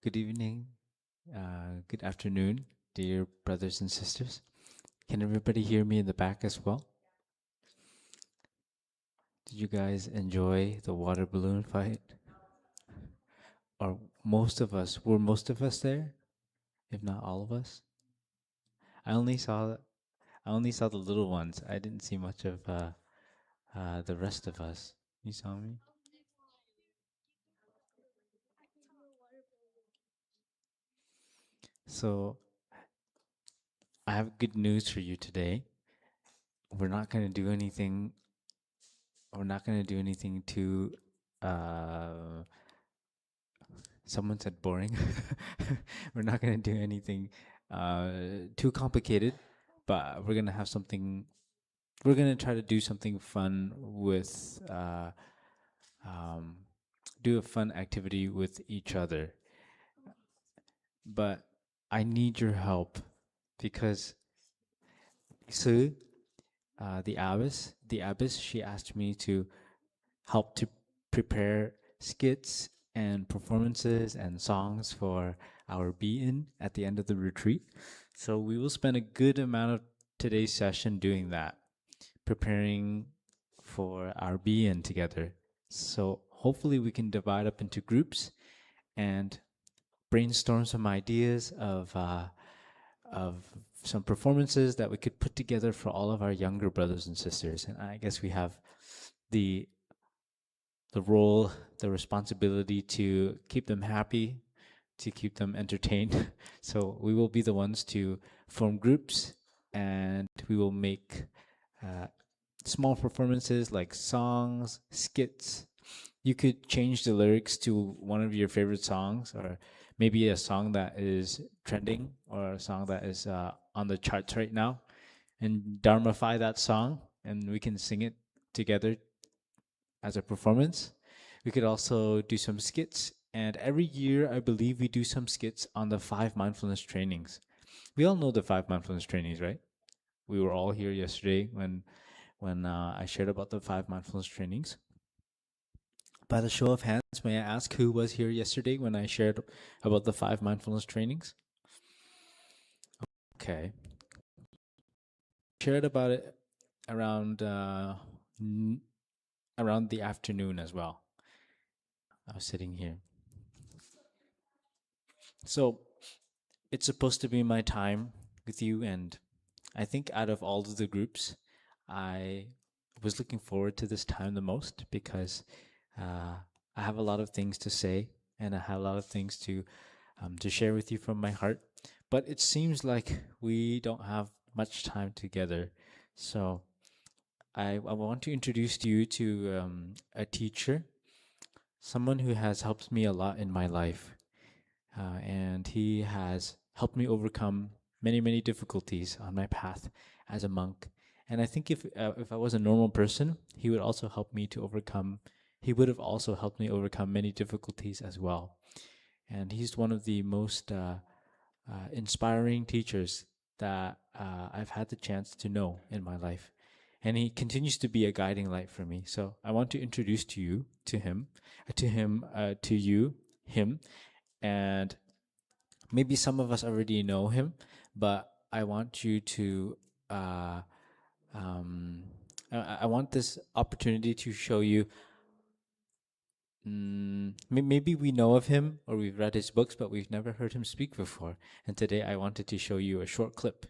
Good evening, good afternoon, dear brothers and sisters. Can everybody hear me in the back as well? Did you guys enjoy the water balloon fight? Or were most of us there? If not all of us? I only saw I only saw the little ones. I didn't see much of the rest of us. You saw me? So I have good news for you today. We're not going to do anything. We're not going to do anything too. Someone said boring. We're not going to do anything too complicated, but we're going to have something. We're going to try to do something fun with. Do a fun activity with each other. But I need your help because Sue, the abbess, she asked me to help to prepare skits and performances and songs for our be-in at the end of the retreat. So we will spend a good amount of today's session doing that, preparing for our be-in together. So hopefully we can divide up into groups and brainstorm some ideas of some performances that we could put together for all of our younger brothers and sisters. And I guess we have the role, the responsibility to keep them happy, to keep them entertained. So we will be the ones to form groups, and we will make small performances like songs, skits. You could change the lyrics to one of your favorite songs, or maybe a song that is trending, or a song that is on the charts right now, and Dharmafy that song, and we can sing it together as a performance. We could also do some skits, and every year I believe we do some skits on the 5 mindfulness trainings. We all know the 5 mindfulness trainings, right? We were all here yesterday when I shared about the 5 mindfulness trainings. By the show of hands, may I ask who was here yesterday when I shared about the 5 mindfulness trainings? Okay, shared about it around around the afternoon as well. I was sitting here. So it's supposed to be my time with you, and I think out of all of the groups, I was looking forward to this time the most because I have a lot of things to say and I have a lot of things to share with you from my heart. But it seems like we don't have much time together, so I want to introduce you to a teacher, someone who has helped me a lot in my life, and he has helped me overcome many difficulties on my path as a monk. And I think if I was a normal person, he would also help me to overcome. He would have also helped me overcome many difficulties as well. And he's one of the most inspiring teachers that I've had the chance to know in my life. And he continues to be a guiding light for me. So I want to introduce to you to him, to you, him, and maybe some of us already know him, but I want you to. Um, I want this opportunity to show you. Maybe we know of him or we've read his books, but we've never heard him speak before. And today I wanted to show you a short clip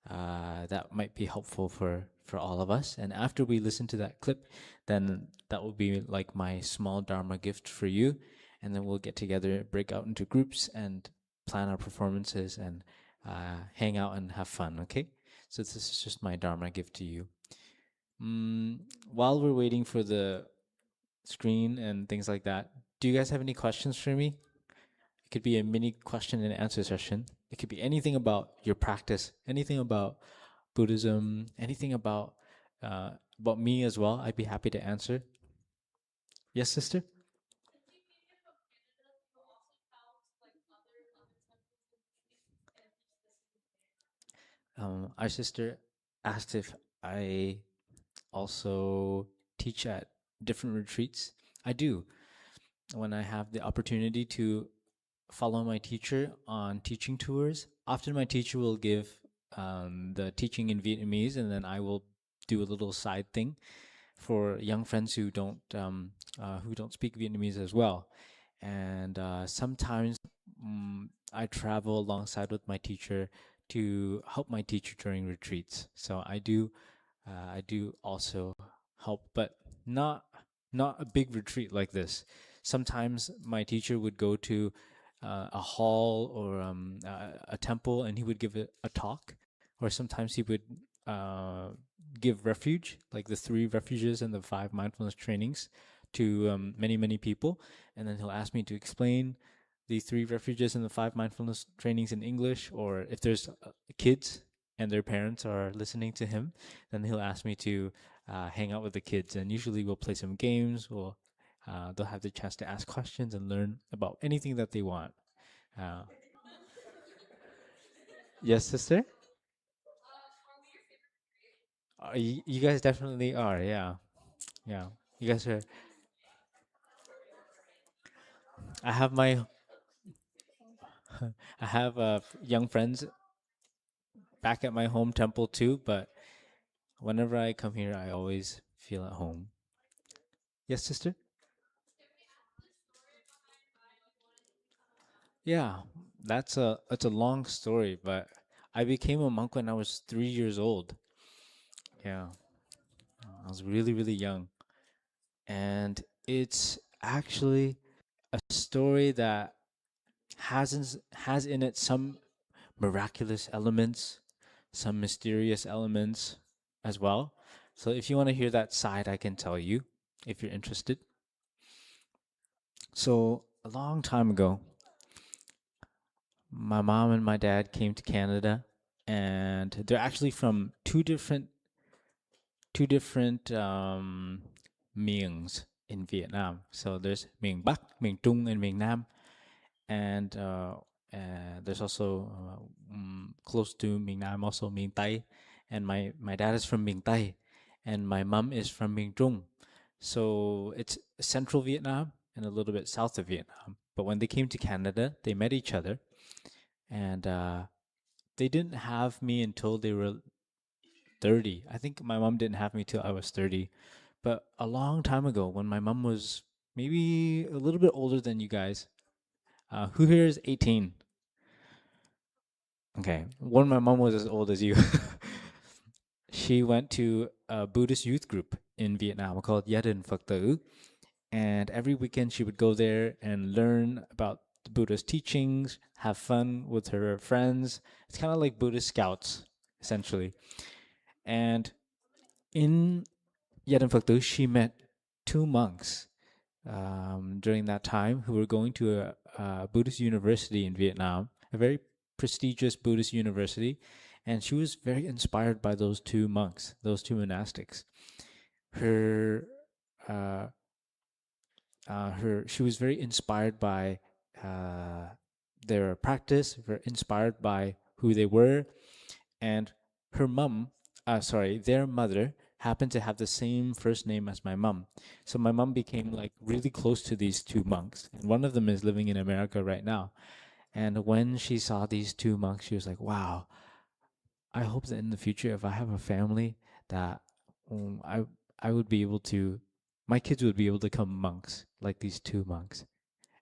that might be helpful for all of us. And after we listen to that clip, then that will be like my small Dharma gift for you. And then we'll get together, break out into groups, and plan our performances and hang out and have fun. Okay? So this is just my Dharma gift to you. While we're waiting for the screen and things like that, do you guys have any questions for me? It could be a mini question and answer session. It could be anything about your practice, anything about Buddhism, anything about me as well. I'd be happy to answer. Yes, sister? Our sister asked if I also teach at different retreats. I do. When I have the opportunity to follow my teacher on teaching tours. Often my teacher will give the teaching in Vietnamese, and then I will do a little side thing for young friends who don't speak Vietnamese as well. And sometimes I travel alongside with my teacher to help my teacher during retreats. So I do also help, but not not a big retreat like this. Sometimes my teacher would go to a hall or a temple, and he would give a talk, or sometimes he would uh, give refuge, like the 3 refuges and the 5 mindfulness trainings, to many people, and then he'll ask me to explain the 3 refuges and the 5 mindfulness trainings in English, or if there's kids and their parents are listening to him, then he'll ask me to hang out with the kids, and usually we'll play some games. They'll have the chance to ask questions and learn about anything that they want. Uh, yes, sister. You guys definitely are. Yeah, yeah. You guys are. I have my I have young friends back at my home temple too, but whenever I come here, I always feel at home. Yes, sister. Yeah, that's a long story, but I became a monk when I was 3 years old. Yeah, I was really young, and it's actually a story that has in it some miraculous elements, some mysterious elements as well. So if you want to hear that side, I can tell you if you're interested. So a long time ago, my mom and my dad came to Canada, and they're actually from two different miền in Vietnam. So there's miền Bắc, miền Trung, and miền Nam, and there's also close to miền Nam also miền Tây, and my dad is from miền Tây, and my mom is from miền Trung. So it's central Vietnam and a little bit south of Vietnam. But when they came to Canada, they met each other, and they didn't have me until they were 30. I think my mom didn't have me till I was 30. But a long time ago, when my mom was maybe a little bit older than you guys, who here is 18? Okay, when my mom was as old as you, she went to a Buddhist youth group in Vietnam called Gia đình Phật tử. And every weekend she would go there and learn about the Buddhist teachings, have fun with her friends. It's kind of like Buddhist scouts, essentially. And in Yadam Phật, she met 2 monks during that time who were going to a Buddhist university in Vietnam, a very prestigious Buddhist university. And she was very inspired by those 2 monks, those 2 monastics. Her uh, she was very inspired by uh, their practice, very inspired by who they were, and her mom, their mother happened to have the same first name as my mom. So my mom became like really close to these 2 monks, and one of them is living in America right now. And when she saw these 2 monks, she was like, "Wow, I hope that in the future, if I have a family, that um, I I would be able to, my kids would be able to become monks like these 2 monks."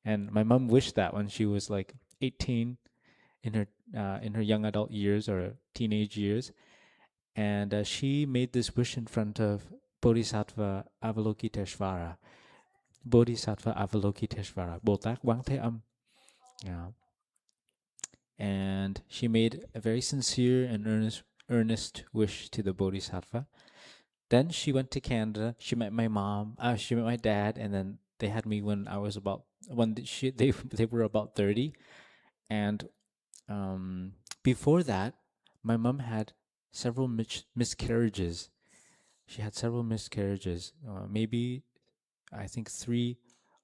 And my mom wished that when she was like 18 in her young adult years or teenage years, and she made this wish in front of Bodhisattva Avalokiteshvara. Bodhisattva Avalokiteshvara, Bồ Tát Quán Thế Âm. Yeah. And she made a very sincere and earnest wish to the Bodhisattva. Then she went to Canada. She met my mom. She met my dad, and then they had me when I was about they were about 30. And before that, my mom had several miscarriages. She had several miscarriages, maybe I think 3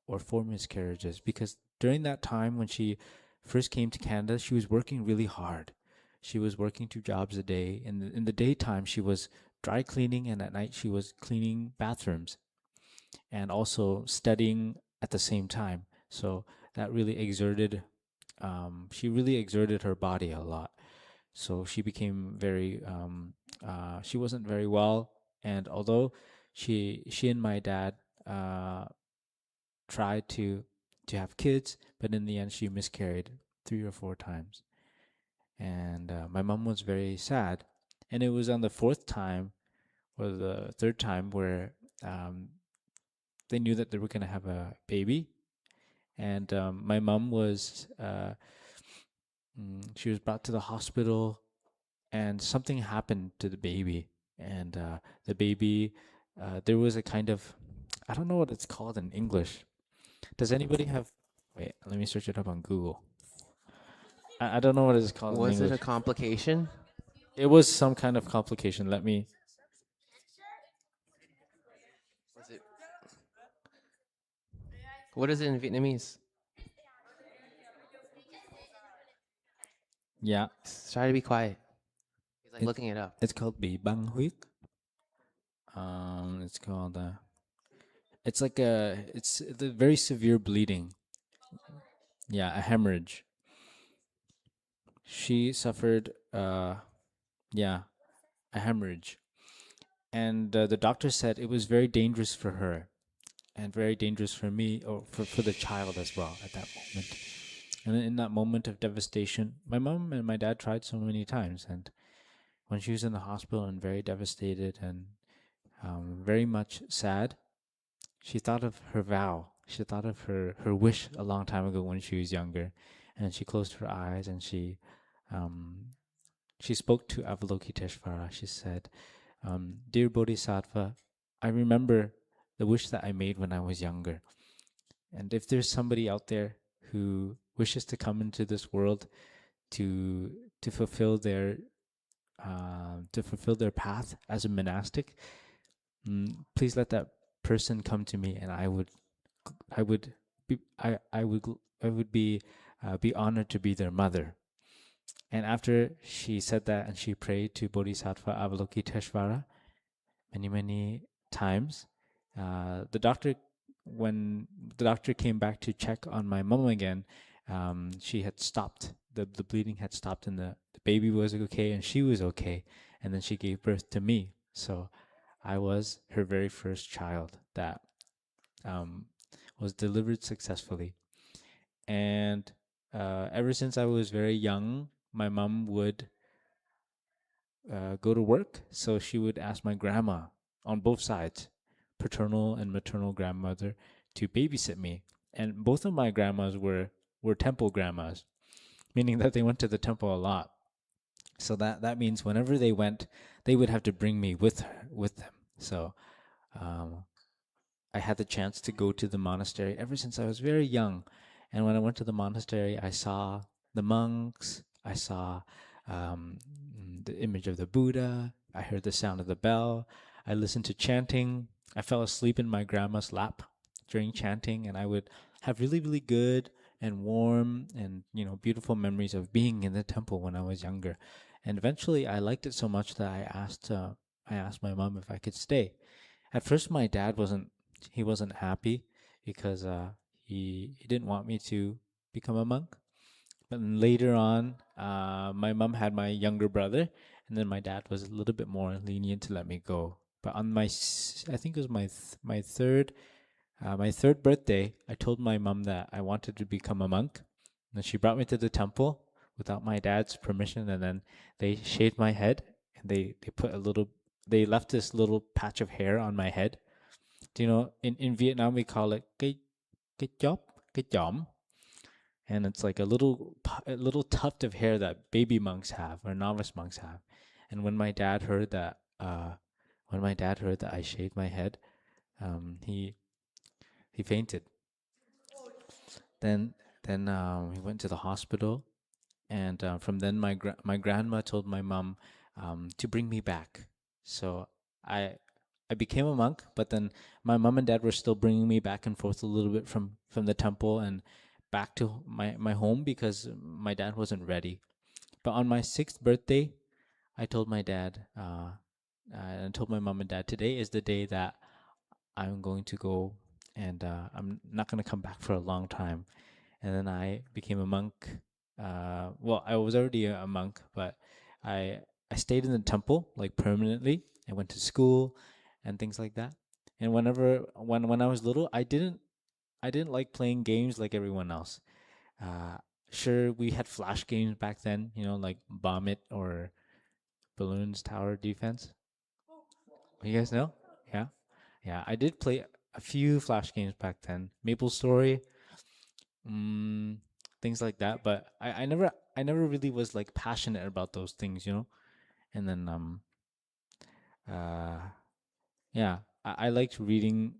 or 4 miscarriages, because during that time when she first came to Canada, she was working really hard. She was working 2 jobs a day. In the daytime, she was dry cleaning, and at night she was cleaning bathrooms and also studying at the same time. So that really exerted she really exerted her body a lot. So she became very, she wasn't very well. And although she and my dad tried to have kids, but in the end she miscarried 3 or 4 times. And my mom was very sad. And it was on the fourth time or the third time where um, they knew that they were going to have a baby. And my mom was, she was brought to the hospital, and something happened to the baby. And the baby, there was a kind of, I don't know what it's called in English. Does anybody have, wait, let me search it up on Google. I don't know what it's called in Was it English. a complication? It was some kind of complication. Let me, Was it? What is it in Vietnamese? yeah, Try to be quiet. He's like looking it up. it's called bị băng huyết. It's called, it's like it's the very severe bleeding. Yeah, a hemorrhage. She suffered, yeah, a hemorrhage. And the doctor said it was very dangerous for her and very dangerous for me, or for the child as well at that moment. And in that moment of devastation, my mom and my dad tried so many times. And when she was in the hospital and very devastated and very much sad, she thought of her vow. She thought of her wish a long time ago when she was younger. And she closed her eyes and she spoke to Avalokiteshvara. She said, Dear Bodhisattva, I remember the wish that I made when I was younger. And if there's somebody out there who wishes to come into this world to fulfill their path as a monastic, please let that person come to me, and I would be honored to be their mother. And after she said that, and she prayed to Bodhisattva Avalokiteshvara many times, the doctor, when the doctor came back to check on my mom again, she had stopped. The bleeding had stopped, and the baby was okay, and she was okay. And then she gave birth to me. So I was her very first child that was delivered successfully. And ever since I was very young, my mom would go to work. So she would ask my grandma on both sides, paternal and maternal grandmother, to babysit me. And both of my grandmas were temple grandmas, meaning that they went to the temple a lot. So that means whenever they went, they would have to bring me with them. So I had the chance to go to the monastery ever since I was very young. And when I went to the monastery, I saw the monks, I saw the image of the Buddha, I heard the sound of the bell, I listened to chanting, I fell asleep in my grandma's lap during chanting, and I would have really, really good and warm and beautiful memories of being in the temple when I was younger. And eventually, I liked it so much that I asked my mom if I could stay. At first, my dad wasn't happy because he didn't want me to become a monk. But later on, my mom had my younger brother, and then my dad was a little bit more lenient to let me go. But on I think it was my third birthday, I told my mom that I wanted to become a monk. And she brought me to the temple without my dad's permission, and then they shaved my head, and they left this little patch of hair on my head. Do you know, in Vietnam we call it cái chóp, cái chỏm, and it's like a little tuft of hair that baby monks have or novice monks have. And when my dad heard that, I shaved my head, he fainted. Then he went to the hospital, and from then my grandma told my mom to bring me back. So I I became a monk, but then my mom and dad were still bringing me back and forth a little bit from the temple and back to my home because my dad wasn't ready. But on my sixth birthday, I told my dad and told my mom and dad, today is the day that I'm going to go, and I'm not going to come back for a long time. And then I became a monk well, I was already a monk, but I I stayed in the temple like permanently. I went to school and things like that. And when I was little, I didn't like playing games like everyone else. Uh, sure, we had flash games back then, you know, like Bomb It or Balloons Tower Defense. You guys know? Yeah, yeah. I did play a few flash games back then. Maple Story, mm, things like that. But I never really was like passionate about those things, you know. And then uh, yeah, I liked reading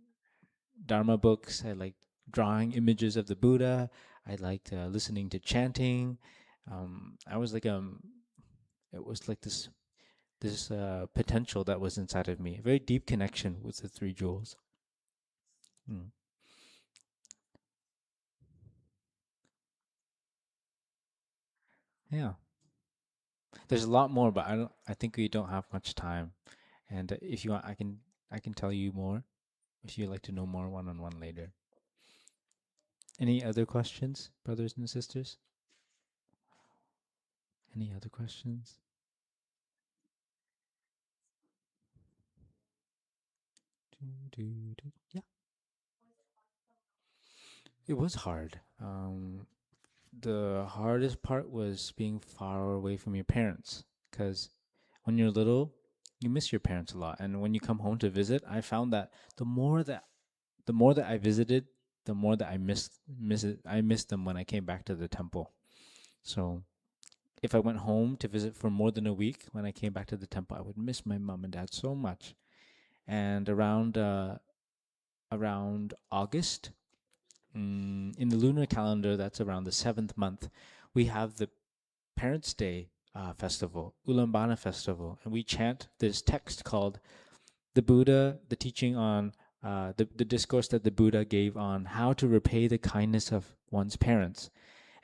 Dharma books. I liked drawing images of the Buddha. I liked listening to chanting. I was like it was like this potential that was inside of me. A very deep connection with the three jewels. Mm. Yeah, there's a lot more, but I don't. I think we don't have much time. And if you want, I can tell you more if you'd like to know more one on one later. Any other questions, brothers and sisters? Any other questions? Yeah, it was hard. The hardest part was being far away from your parents, because when you're little, you miss your parents a lot, and when you come home to visit, I found that the more that I visited, the more that I missed them when I came back to the temple. So if I went home to visit for more than a week, when I came back to the temple, I would miss my mom and dad so much. And around August, in the lunar calendar, that's around the 7th month, we have the Parents' Day festival, Ulambana festival, and we chant this text called the Buddha, the teaching on the discourse that the Buddha gave on how to repay the kindness of one's parents.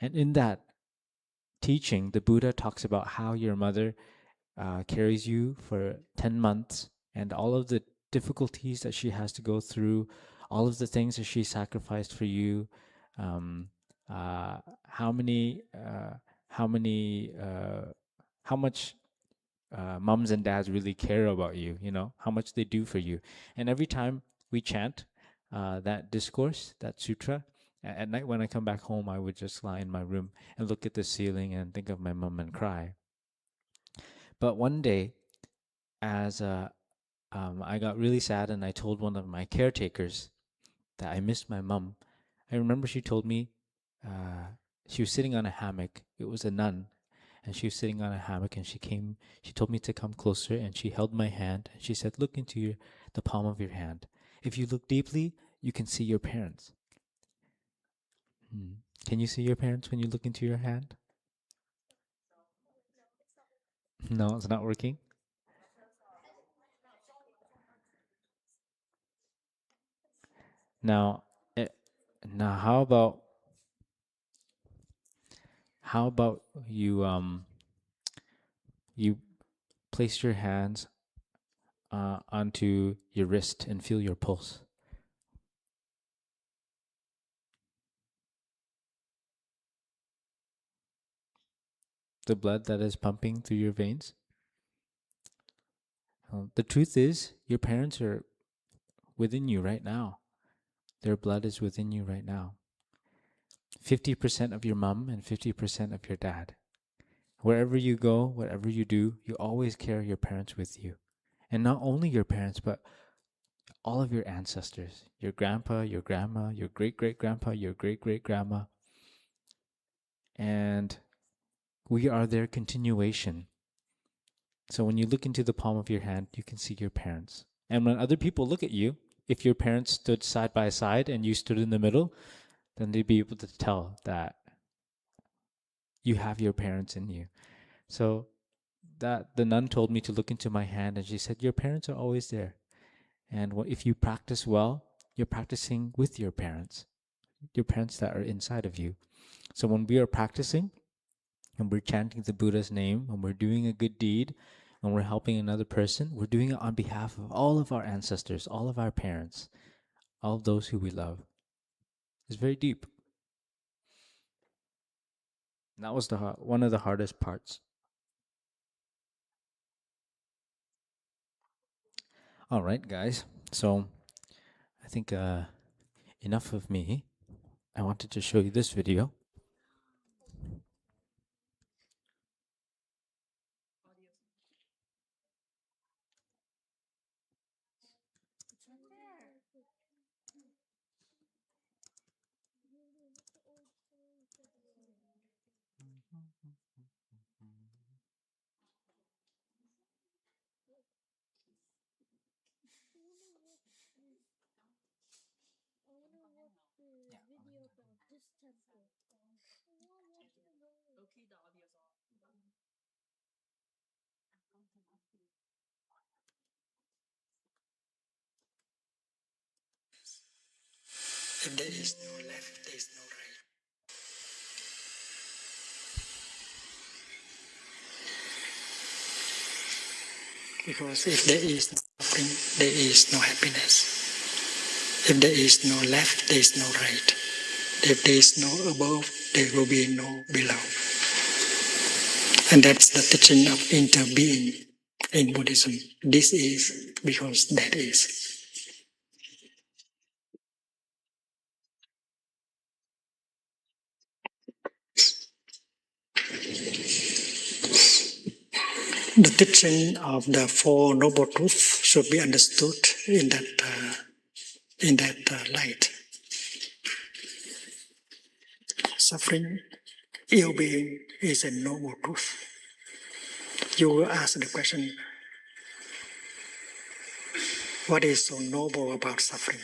And in that teaching, the Buddha talks about how your mother carries you for 10 months and all of the difficulties that she has to go through, all of the things that she sacrificed for you, um, uh, how many, how many, how much moms and dads really care about you, you know, how much they do for you. And every time we chant that discourse, that sutra, at night when I come back home, I would just lie in my room and look at the ceiling and think of my mom and cry. But one day, as I got really sad and I told one of my caretakers that I missed my mom. I remember she told me uh, she was sitting on a hammock. It was a nun, and she was sitting on a hammock, and she told me to come closer, and she held my hand, and she said, "Look into the palm of your hand. If you look deeply, you can see your parents." Hmm. Can you see your parents when you look into your hand? No, it's not working. Now, eh, now how about you place your hands onto your wrist and feel your pulse. The blood that is pumping through your veins. The truth is, your parents are within you right now. Their blood is within you right now. 50% of your mom and 50% of your dad. Wherever you go, whatever you do, you always carry your parents with you. And not only your parents, but all of your ancestors, your grandpa, your grandma, your great great grandpa, your great great grandma. And we are their continuation. So when you look into the palm of your hand, you can see your parents. And when other people look at you, if your parents stood side by side and you stood in the middle, then they'd be able to tell that you have your parents in you. So that the nun told me to look into my hand, and she said, "Your parents are always there. And if you practice well, you're practicing with your parents that are inside of you." So when we are practicing, and we're chanting the Buddha's name, when we're doing a good deed, when we're helping another person, we're doing it on behalf of all of our ancestors, all of our parents, all of those who we love. It's very deep. That was one of the hardest parts. All right, guys. So I think enough of me. I wanted to show you this video. If there is no left, there is no right. Because if there is no suffering, there is no happiness. If there is no left, there is no right. If there is no above, there will be no below. And that's the teaching of interbeing in Buddhism. This is because that is. The teaching of the Four Noble Truths should be understood in that light. Suffering, ill-being is a noble truth. You will ask the question, what is so noble about suffering?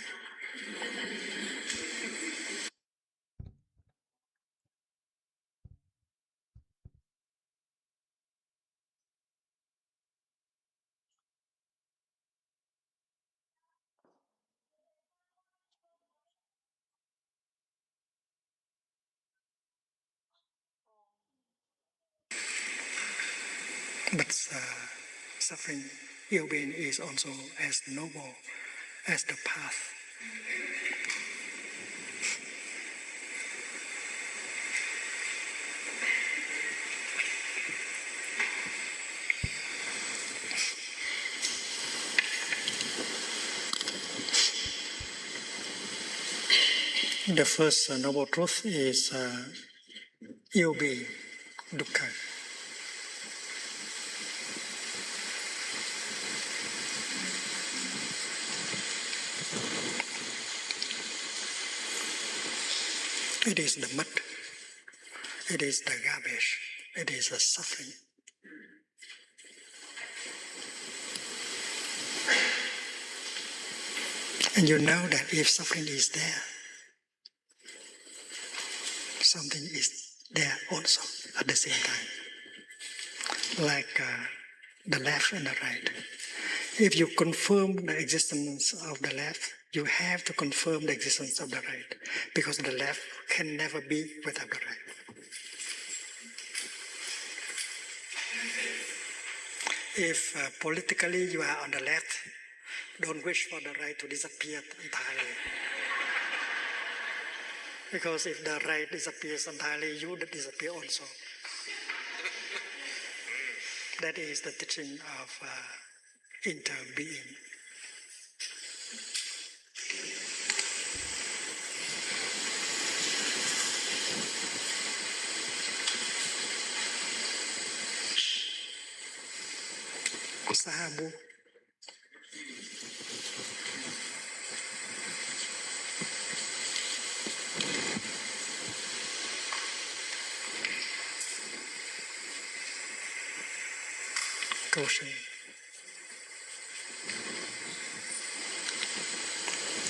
But suffering, ill-being is also as noble as the path. The first noble truth is ill-being, dukkha. It is the mud, it is the garbage, it is the suffering. And you know that if suffering is there, something is there also at the same time. Like the left and the right. If you confirm the existence of the left, you have to confirm the existence of the right, because the left can never be without the right. If politically you are on the left, don't wish for the right to disappear entirely. Because if the right disappears entirely, you disappear also. That is the teaching of interbeing. Sahabu. Câu sinh.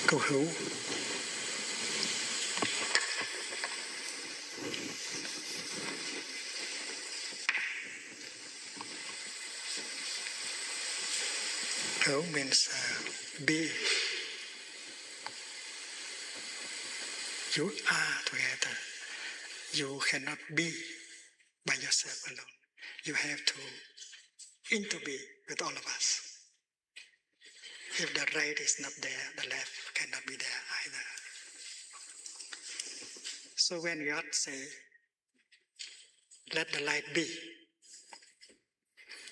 Câu hữu. Hữu means be. You are together. You cannot be by yourself alone. You have to interbe with all of us. If the right is not there, the left cannot be there either. So when God say, let the light be.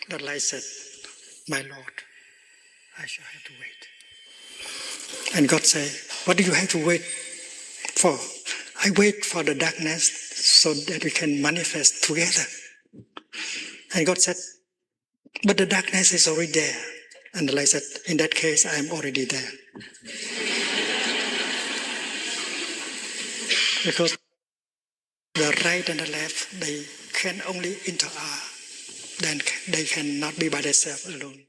The light said, my Lord, I shall have to wait. And God said, what do you have to wait for? I wait for the darkness so that we can manifest together. And God said, but the darkness is already there. And the light said, in that case, I am already there. Because the right and the left, they can only interact. Then they cannot be by themselves alone.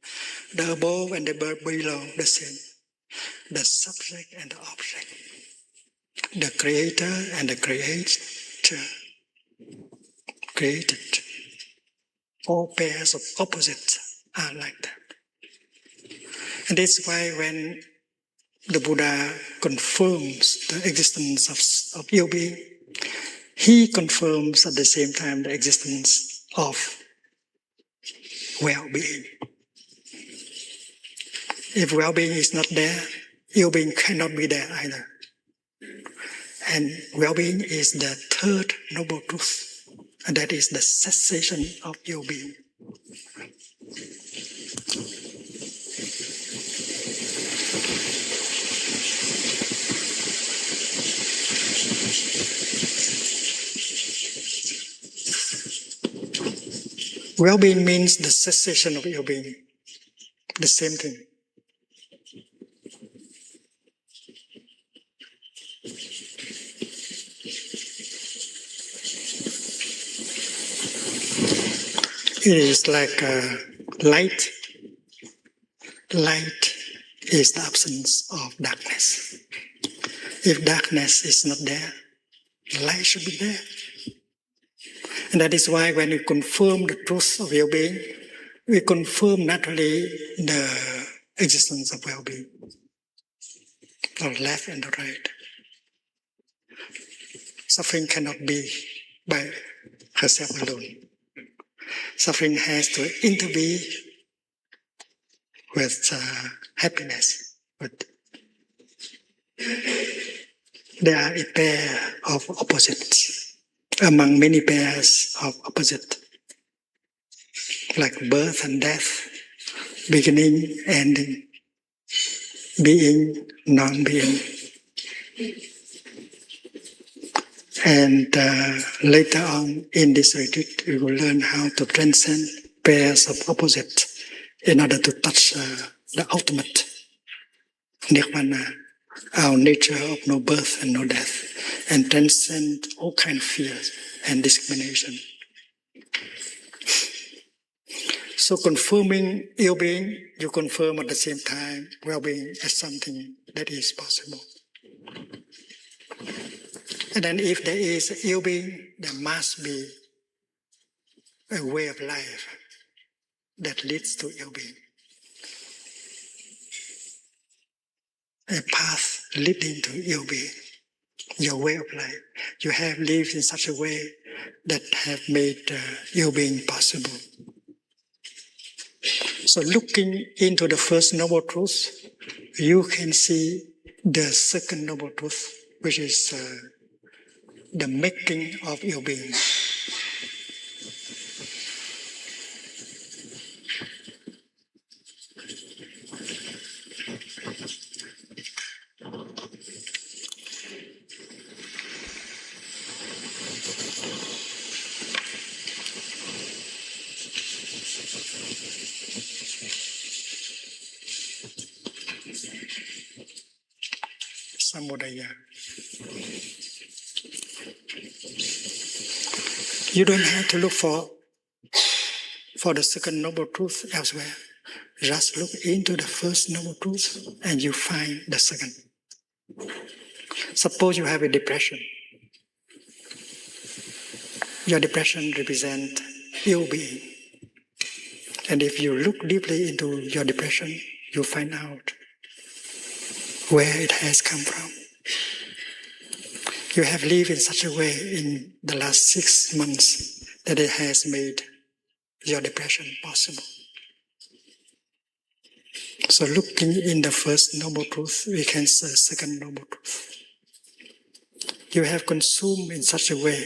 The above and the below, the same. The subject and the object. The creator and the creator. Created. All pairs of opposites are like that. And that's why when the Buddha confirms the existence of ill being, he confirms at the same time the existence of well-being. If well-being is not there, ill-being cannot be there either. And well-being is the third noble truth, and that is the cessation of ill-being. Well-being means the cessation of ill-being. The same thing. It is like light. Light is the absence of darkness. If darkness is not there, light should be there. And that is why when we confirm the truth of well-being, we confirm naturally the existence of well-being, the left and the right. Suffering cannot be by herself alone. Suffering has to intervene with happiness. But there are a pair of opposites among many pairs of opposite, like birth and death, beginning, ending, being, non-being. And later on in this retreat, we will learn how to transcend pairs of opposites in order to touch the ultimate nirvana, our nature of no birth and no death, and transcend all kinds of fears and discrimination. So confirming ill-being, you confirm at the same time well-being as something that is possible. And then if there is ill-being, there must be a way of life that leads to ill-being. A path leading to ill-being, your way of life. You have lived in such a way that have made ill-being possible. So looking into the first noble truth, you can see the second noble truth, which is the making of ill-being. Samudaya. You don't have to look for the second noble truth elsewhere. Just look into the first noble truth and you find the second. Suppose you have a depression. Your depression represents ill-being. And if you look deeply into your depression, you find out where it has come from. You have lived in such a way in the last 6 months that it has made your depression possible. So looking in the first noble truth, we can see the second noble truth. You have consumed in such a way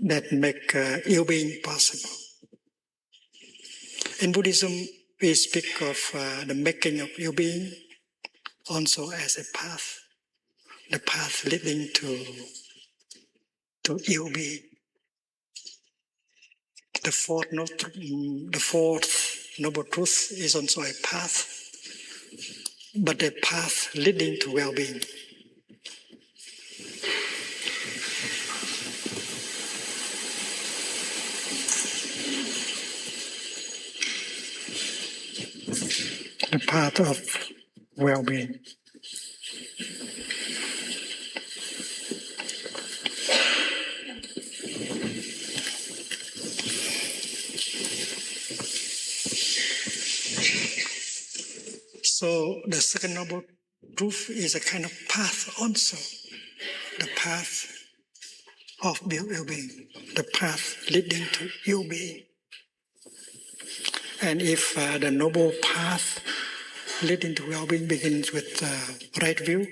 that make ill-being possible. In Buddhism, we speak of the making of ill-being also as a path, the path leading to ill-being. The fourth noble truth is also a path, but a path leading to well-being. The path of well-being. So the second noble truth is a kind of path also, the path of well-being, the path leading to ill-being. And if the noble path leading to well-being begins with right view,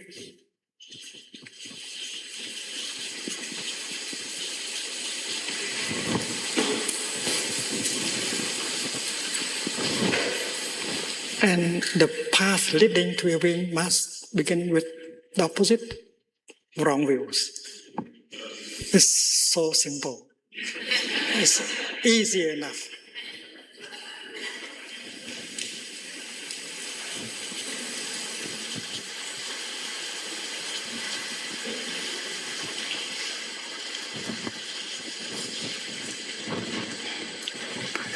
and the path leading to well-being must begin with the opposite, wrong views. It's so simple. It's easy enough.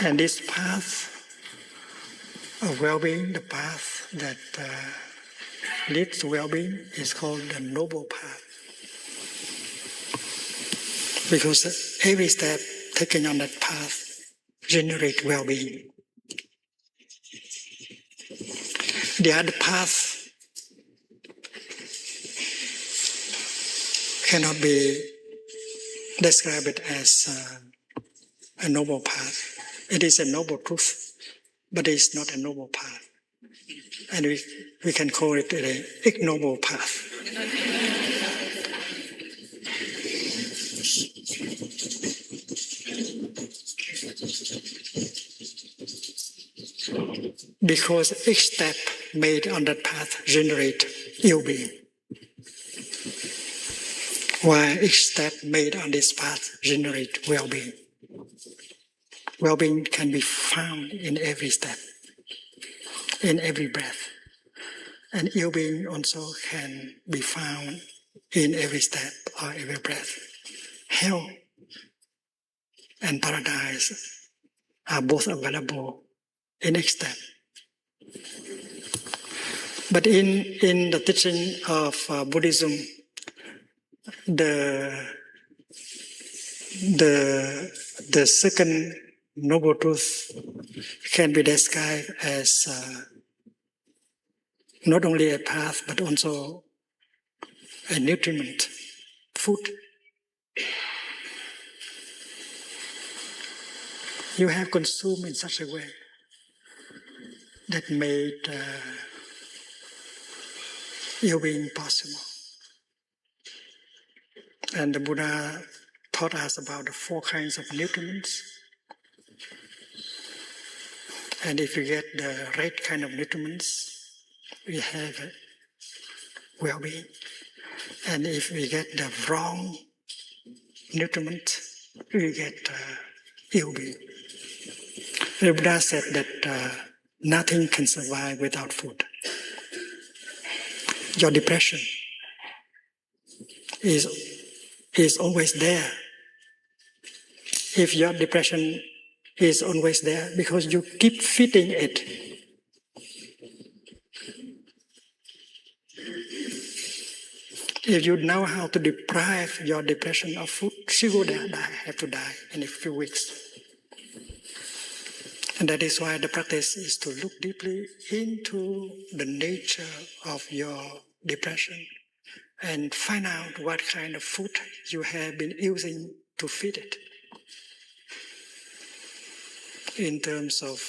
And this path of well-being, the path that leads to well-being, is called the noble path. Because every step taken on that path generates well-being. The other path cannot be described as a noble path. It is a noble truth, but it is not a noble path. And we can call it an ignoble path. Because each step made on that path generates ill-being, while each step made on this path generates well-being. Well-being can be found in every step, in every breath. And ill-being also can be found in every step or every breath. Hell and paradise are both available in each step. But in the teaching of Buddhism, the second noble truth can be described as not only a path, but also a nutriment, food. You have consumed in such a way that made ill-being possible. And the Buddha taught us about the 4 kinds of nutriments. And if you get the right kind of nutriments, we have well-being. And if we get the wrong nutriment, we get ill-being. The Buddha said that nothing can survive without food. Your depression is always there. If your depression is always there because you keep feeding it, if you know how to deprive your depression of food, she will have to die in a few weeks. And that is why the practice is to look deeply into the nature of your depression and find out what kind of food you have been using to feed it. In terms of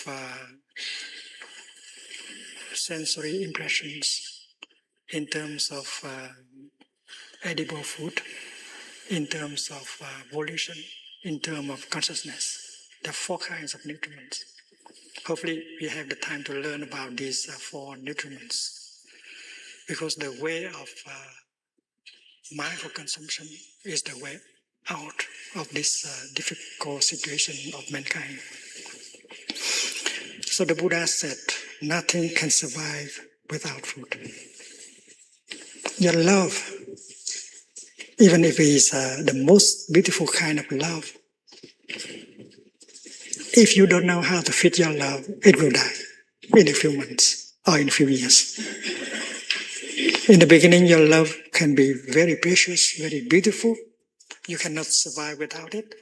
sensory impressions, in terms of edible food, in terms of volition, in terms of consciousness. There are 4 kinds of nutriments. Hopefully, we have the time to learn about these 4 nutriments, because the way of mindful consumption is the way out of this difficult situation of mankind. So the Buddha said, nothing can survive without food. Your love, even if it is the most beautiful kind of love, if you don't know how to feed your love, it will die in a few months or in a few years. In the beginning, your love can be very precious, very beautiful. You cannot survive without it.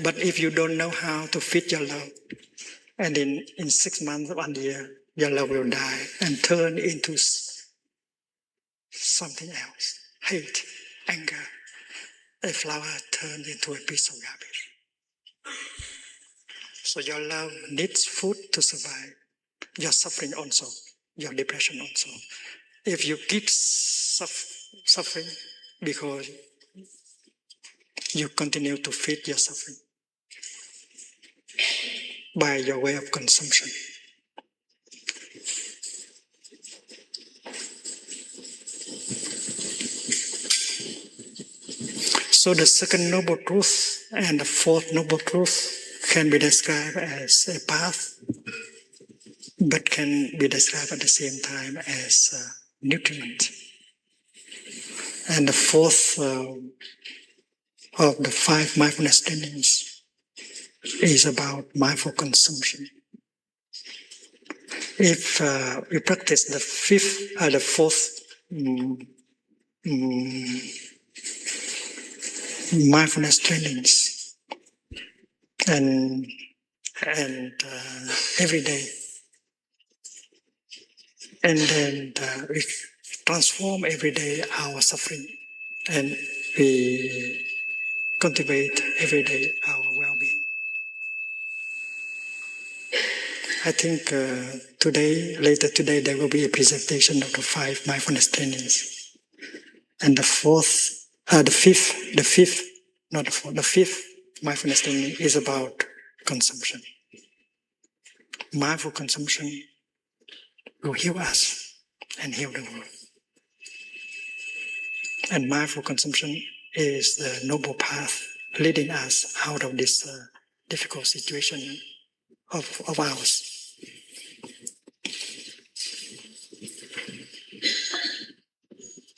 But if you don't know how to feed your love, and in 6 months, 1 year, your love will die and turn into something else. Hate, anger. A flower turns into a piece of garbage. So your love needs food to survive. Your suffering also, your depression also. If you keep suffering because you continue to feed your suffering by your way of consumption. So the second noble truth and the fourth noble truth can be described as a path, but can be described at the same time as a nutriment. And the fourth of the 5 mindfulness trainings is about mindful consumption. If we practice the fourth mindfulness trainings and every day, and then we transform every day our suffering, and we cultivate every day our well-being. I think later today, there will be a presentation of the 5 mindfulness trainings, and the fifth mindfulness training is about consumption. Mindful consumption will heal us and heal the world. And mindful consumption is the noble path leading us out of this difficult situation of ours.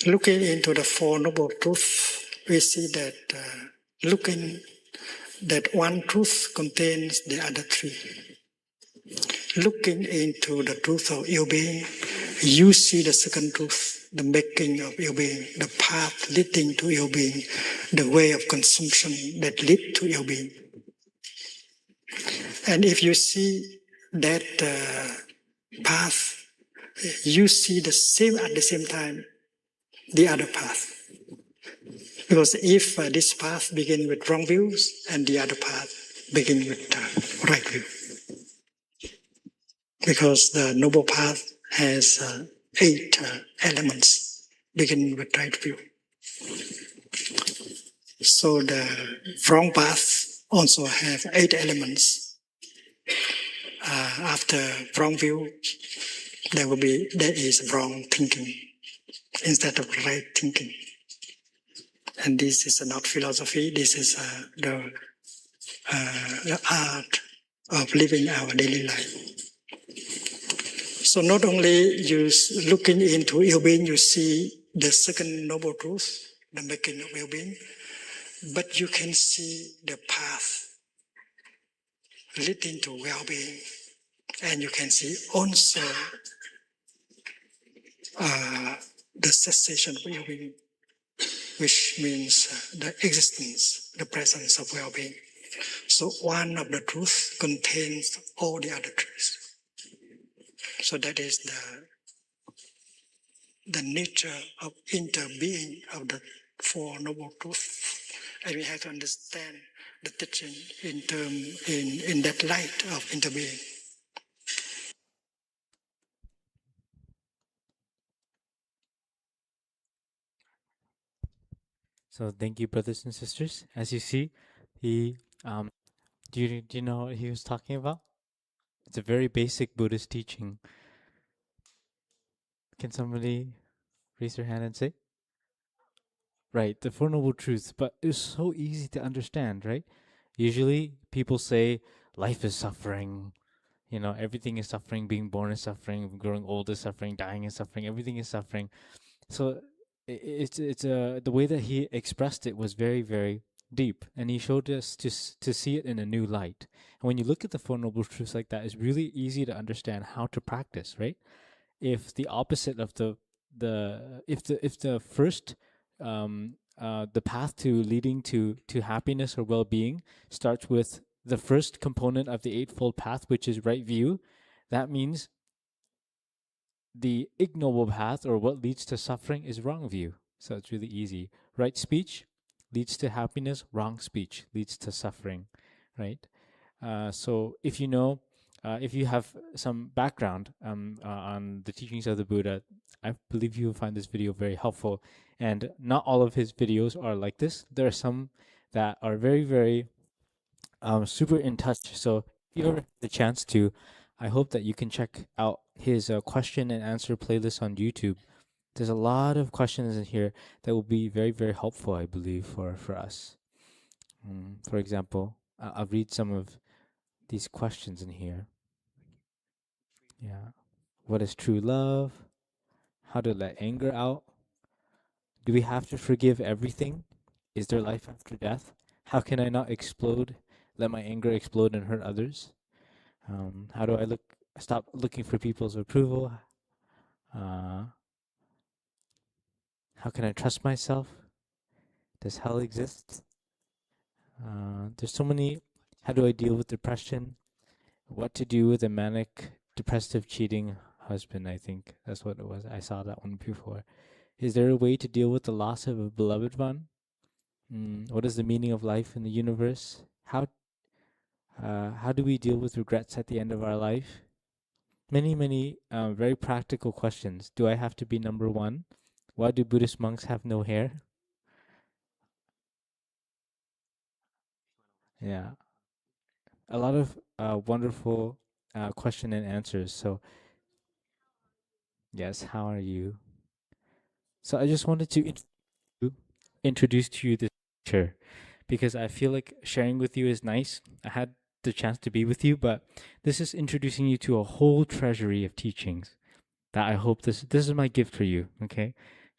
Looking into the 4 noble truths, we see that that one truth contains the other 3. Looking into the truth of ill-being, you see the second truth, the making of ill-being, the path leading to ill-being, the way of consumption that lead to ill-being. And if you see that path, you see at the same time the other path. Because if this path begins with wrong views, and the other path begins with right view. Because the noble path has 8 elements, beginning with right view. So the wrong path also have 8 elements. After wrong view, there is wrong thinking instead of right thinking. And this is not philosophy, this is the art of living our daily life. So not only you looking into ill-being, you see the second noble truth, the making of ill-being, but you can see the path leading to well-being, and you can see also the cessation of ill-being, which means the existence, the presence of well-being. So one of the truths contains all the other truths. So that is the nature of interbeing of the 4 noble truths. And we have to understand the teaching in that light of interbeing. So thank you, brothers and sisters. As you see, He, do you know what he was talking about? It's a very basic Buddhist teaching. Can somebody raise their hand and say? Right, the Four Noble Truths, but it's so easy to understand, right? Usually people say life is suffering, everything is suffering, being born is suffering, growing old is suffering, dying is suffering, everything is suffering. So it's the way that he expressed it was very, very deep, and he showed us to see it in a new light. And when you look at the Four Noble Truths like that, it's really easy to understand how to practice, right? If the opposite of the first the path to leading to happiness or well-being starts with the first component of the Eightfold Path, which is right view, that means the ignoble path, or what leads to suffering, is wrong view. So it's really easy. Right speech leads to happiness, wrong speech leads to suffering, right? So if if you have some background on the teachings of the Buddha, I believe you will find this video very helpful. And not all of his videos are like this. There are some that are very, very super in touch. So if you ever have the chance to, I hope that you can check out his question and answer playlist on YouTube. There's a lot of questions in here that will be very, very helpful, I believe, for us. For example, I'll read some of these questions in here. Yeah. What is true love? How to let anger out? Do we have to forgive everything? Is there life after death? How can I not let my anger explode and hurt others? How do I stop looking for people's approval? How can I trust myself? Does hell exist? There's so many. How do I deal with depression? What to do with a manic, depressive, cheating husband? I think that's what it was. I saw that one before. Is there a way to deal with the loss of a beloved one? What is the meaning of life in the universe? How do we deal with regrets at the end of our life? Many, many very practical questions. Do I have to be number one? Why do Buddhist monks have no hair? Yeah, a lot of wonderful question and answers. So, yes, how are you? So I just wanted to introduce to you this teacher, because I feel like sharing with you is nice. I had the chance to be with you, but this is introducing you to a whole treasury of teachings that I hope this is my gift for you, okay?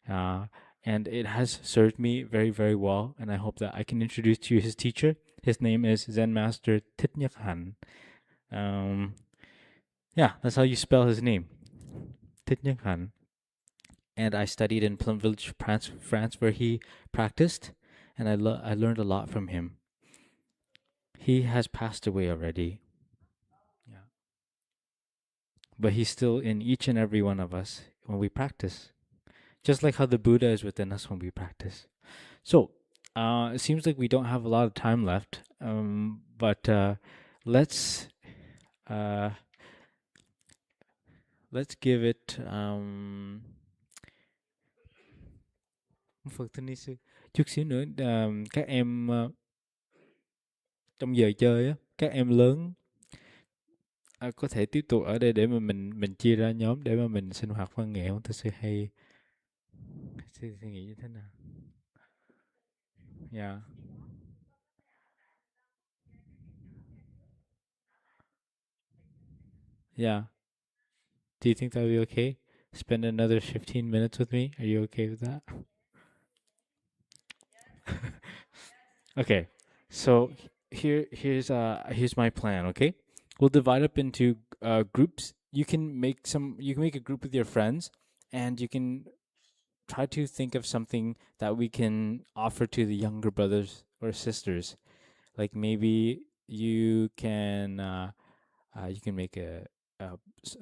And it has served me very, very well, and I hope that I can introduce to you his teacher. His name is Zen Master Thich Nhat Hanh. Yeah, that's how you spell his name, Thich Nhat Hanh. And I studied in Plum Village, France, where he practiced, and I learned a lot from him. He has passed away already. Yeah. But he's still in each and every one of us when we practice. Just like how the Buddha is within us when we practice. So, it seems like we don't have a lot of time left, but let's give it Phật Tinh Ni Sư chút xíu nữa. Các em trong giờ chơi á, các em lớn có thể tiếp tục ở đây để mà mình chia ra nhóm để mà mình sinh hoạt văn nghệ không? Tôi sẽ nghĩ như thế nào? Yeah. Yeah. Do you think that would be okay? Spend another 15 minutes with me? Are you okay with that? Okay. So here's my plan, okay? We'll divide up into groups. You can make a group with your friends, and you can try to think of something that we can offer to the younger brothers or sisters. Like maybe you can make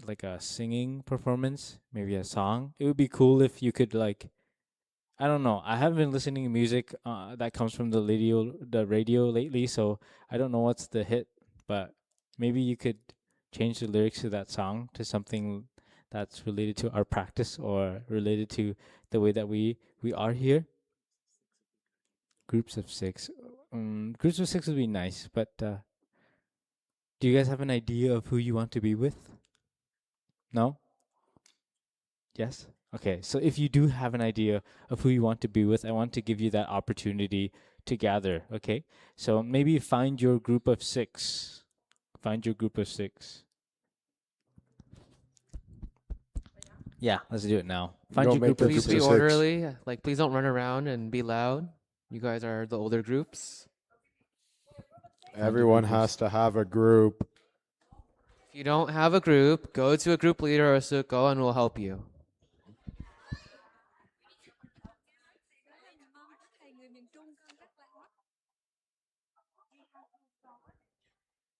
like a singing performance, maybe a song. It would be cool if you could, like, I don't know. I haven't been listening to music that comes from the radio lately, so I don't know what's the hit. But maybe you could change the lyrics to that song to something that's related to our practice or related to the way that we are here. Groups of 6. Groups of 6 would be nice, but do you guys have an idea of who you want to be with? No? Yes? Okay, so if you do have an idea of who you want to be with, I want to give you that opportunity to gather, okay? So maybe find your group of 6. Find your group of 6. Yeah, let's do it now. Find Go your make group of the Please group be of 6. six. orderly. Like, please don't run around and be loud. You guys are the older groups. Everyone group of has to have a group. If you don't have a group, go to a group leader or suko and we'll help you.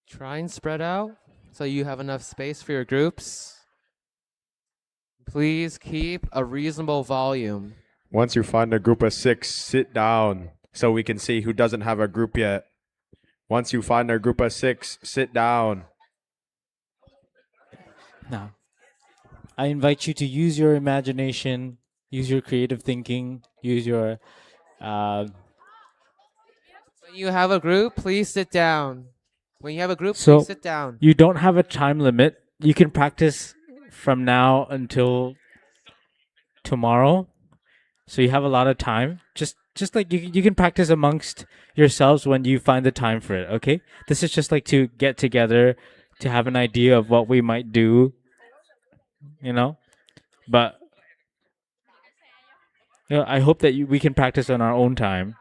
Try and spread out so you have enough space for your groups. Please keep a reasonable volume. Once you find a group of 6, sit down so we can see who doesn't have a group yet. Once you find a group of 6, sit down. Now, I invite you to use your imagination, use your creative thinking, use your When you have a group, please sit down. When you have a group, So- please sit down. you don't have a time limit. You can practice from now until tomorrow. So you have a lot of time. Just like you can practice amongst yourselves when you find the time for it, okay? This is just like to get together, to have an idea of what we might do, you know? But I hope that we can practice on our own time.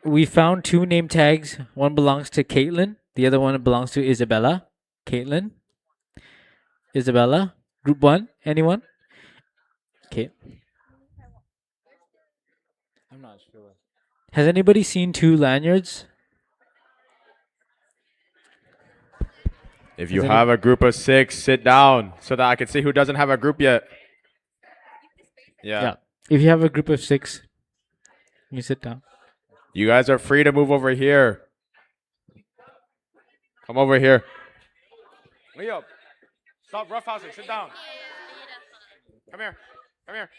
We found 2 name tags. One belongs to Caitlin. The other one belongs to Isabella. Caitlin, Isabella, group 1. Anyone? Okay. I'm not sure. Has anybody seen 2 lanyards? If you Is have a group of 6, sit down so that I can see who doesn't have a group yet. Yeah. If you have a group of 6, you sit down. You guys are free to move over here. Come over here. Leo, stop roughhousing. Sit down. Come here. Come here.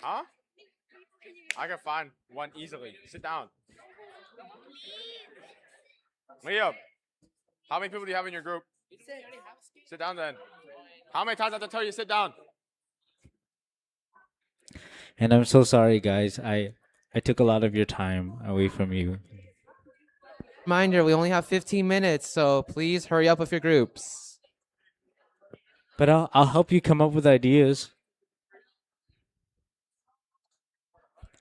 Huh? I can find one easily. Sit down. Leo, how many people do you have in your group? Sit down then. How many times I have to tell you sit down? And I'm so sorry, guys. I took a lot of your time away from you. Reminder, we only have 15 minutes, so please hurry up with your groups. But I'll help you come up with ideas.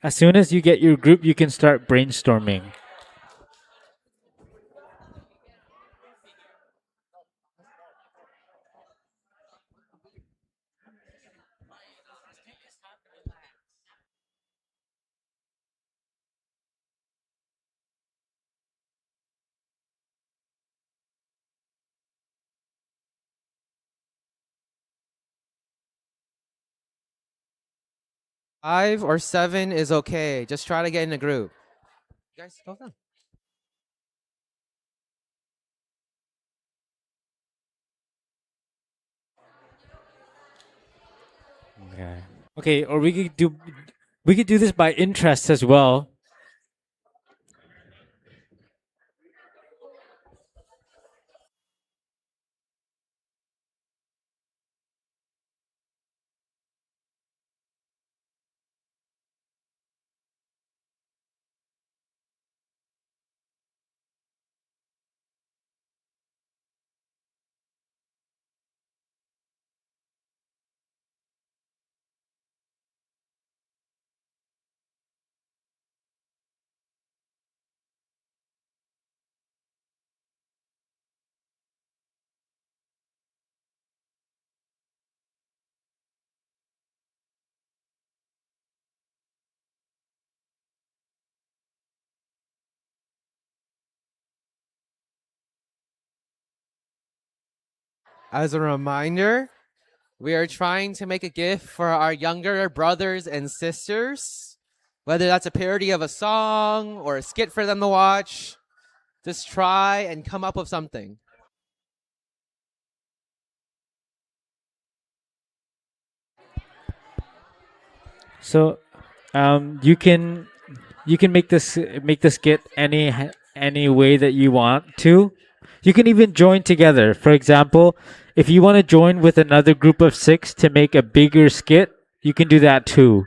As soon as you get your group, you can start brainstorming. Five or 7 is okay. Just try to get in a group. You guys, go down. Okay. Okay, or we could do this by interest as well. As a reminder, we are trying to make a gift for our younger brothers and sisters. Whether that's a parody of a song or a skit for them to watch, just try and come up with something. So you can make this skit any way that you want to. You can even join together. For example, if you want to join with another group of 6 to make a bigger skit, you can do that too.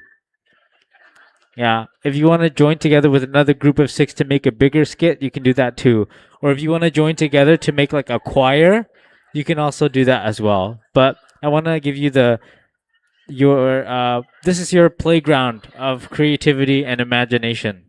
Yeah, if you want to join together with another group of 6 to make a bigger skit, you can do that too. Or if you want to join together to make like a choir, you can also do that as well. But I want to give you your this is your playground of creativity and imagination.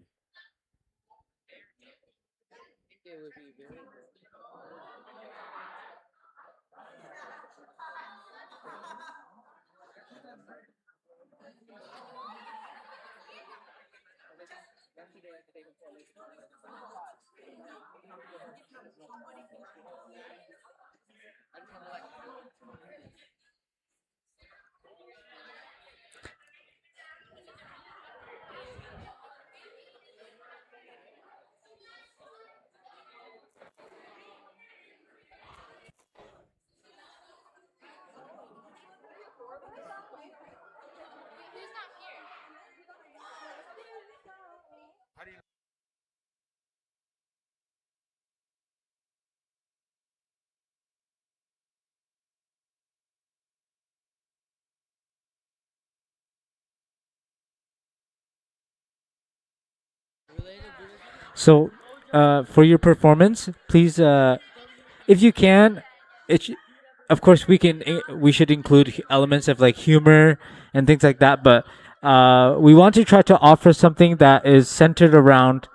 So, for your performance, please, if you can, of course we should include elements of like humor and things like that. But we want to try to offer something that is centered around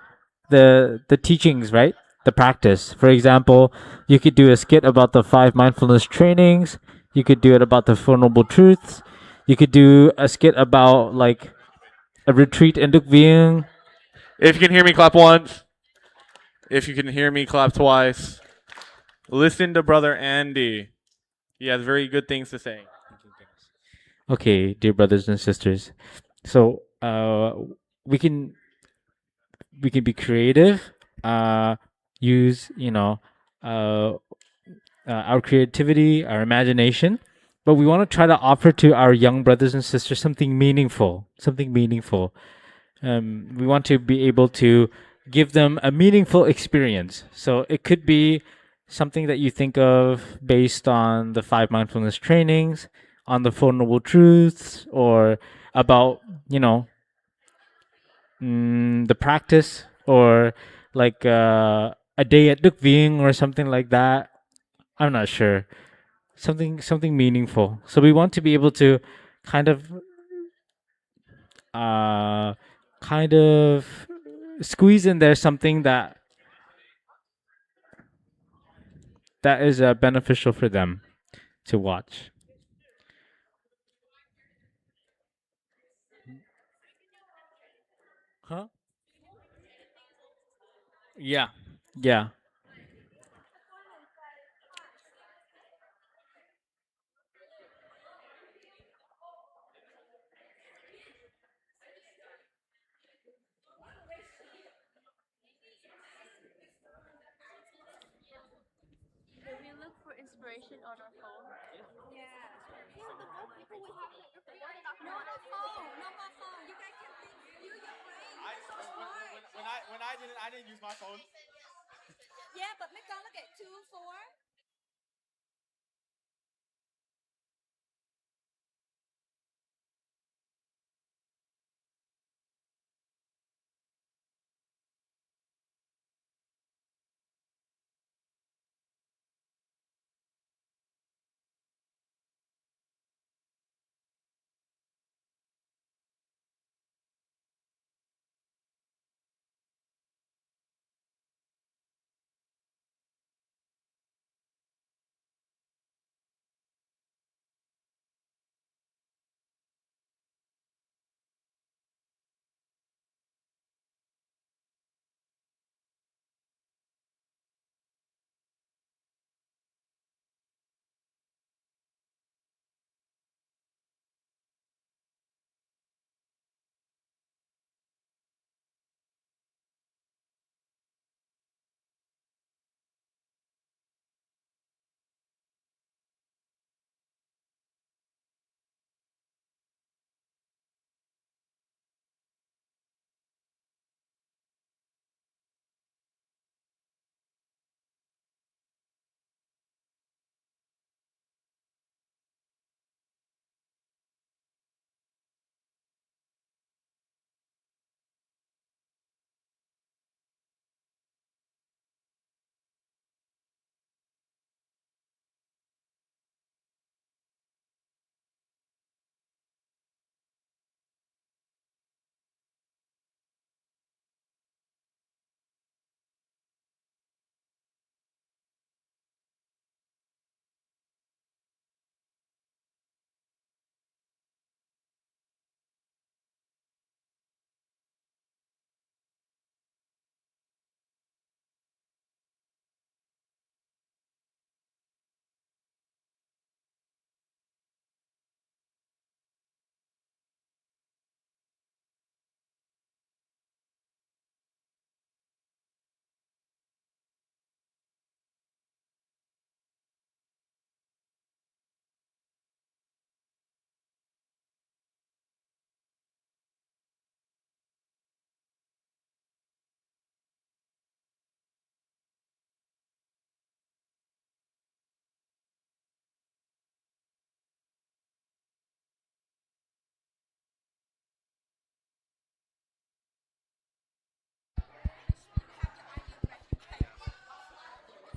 the teachings, right? The practice. For example, you could do a skit about the 5 mindfulness trainings. You could do it about the Four Noble Truths. You could do a skit about like a retreat in Đức Viên. If you can hear me, clap once. If you can hear me, clap twice. Listen to Brother Andy. He has very good things to say. Okay, dear brothers and sisters. So we can be creative. Use uh, our creativity, our imagination, but we want to try to offer to our young brothers and sisters something meaningful. Something meaningful. We want to be able to give them a meaningful experience. So it could be something that you think of based on the 5 mindfulness trainings, on the Four Noble Truths, or about, the practice, or like a day at Đức Viên or something like that. I'm not sure. Something meaningful. So we want to be able to kind of uh kind of squeeze in there something that is beneficial for them to watch. Huh? Yeah. Yeah. I didn't use my phone.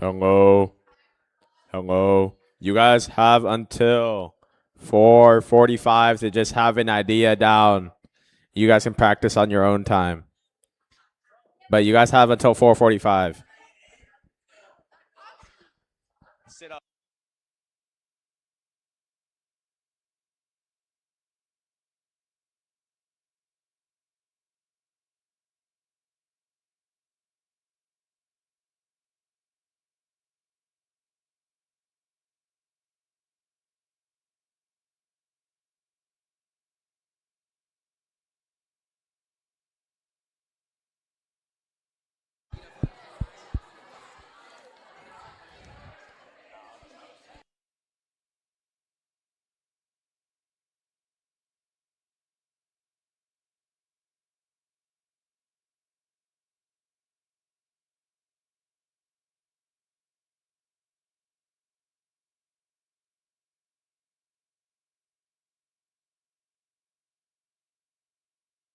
Hello. Hello. You guys have until 4:45 to just have an idea down. You guys can practice on your own time. But you guys have until 4:45. Sit up.